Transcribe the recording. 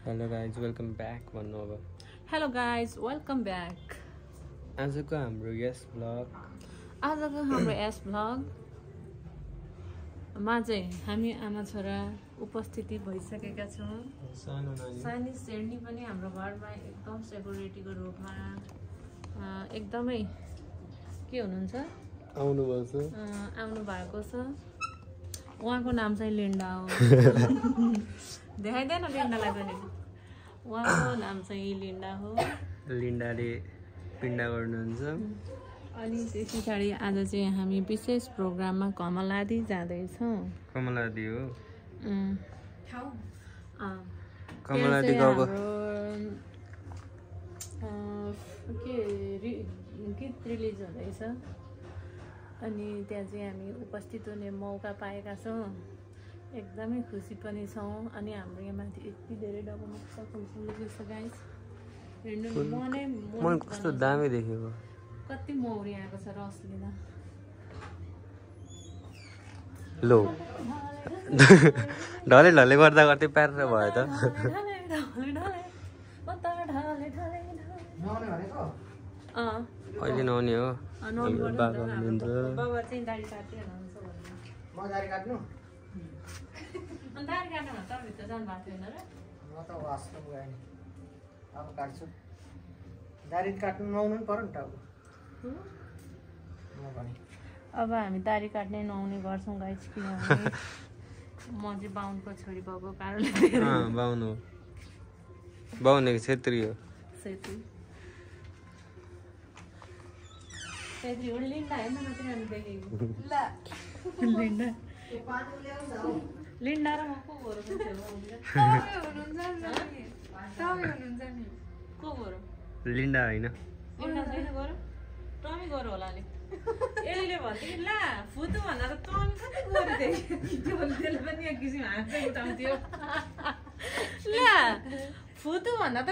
Hello guys, welcome back भन्नु अब Hello guys, welcome back. आजको हाम्रो यस ब्लग मा चाहिँ हामी आमा छोरा उपस्थिति भइसकेका छौँ। सानी शेर्नी पनि हाम्रो घरमा एकदम सेक्युरिटीको रूपमा एकदमै के हुनुहुन्छ आउनु भएको छ। उहाँको नाम चाहिँ लिन्डा हो। देखाइदैन लिन्डालाई पनि। उहाँको नाम चाहिँ लिन्डा हो। लिन्डाले पिण्डा गर्नुहुन्छ। अनि त्यस पछाडि आज चाहिँ हामी विशेष प्रोग्राममा कमलादी जाँदैछौँ। कमलादी हो कमलादी गएको गीत रिलिज हुँदैछ। अनि त्यहाँ चाहिँ हामी उपस्थित हुने मौका पाएका छौँ। एकदमै खुसी पनि छौँ। अनि हाम्रो यहाँ माथि यति धेरै डकुमेन्ट छ फुल्छ गाइस। हेर्नु मन कस्तो दामी देखेको। कति मौरी आएको छ रस लिन। लो ढले ढले गर्दा गर्दै प्यार भयो त। अहिले नआउने हो। बाबा हुनुहुन्छ। बाबा चाहिँ दाढी काट्दिहाल्नुहुन्छ भन्नु। म दाढी काट्नु? अनि दाढी काट्नु त भित्र जानु भएको थिएन र? म त वासरुम गएँ नि। अब काट्छु। दाढी काट्नु नआउनु नि पर्यो नि त अब। अब हामी दाढी काट्ने नआउने गर्छौँ गाइस, किनभने म चाहिँ बाहुनको छोरी भएको कारणले। बाहुन हो। बाहुनको छेत्री हो। छेत्री हो। लिन्डा हेर्न मात्रै हामी देखेको। लिन्डा र म को गोरो को गोरो? लिन्डा होइन। लिन्डा छैन गोरो? टमी गोरो होला नि। यसले भन्थ्यो कि ला फुतु भन्दा त टमी कति गोरो थियो। त्यसले पनि एक किसिम हाँस्दै उठाउँथ्यो। ला फुतु भन्दा त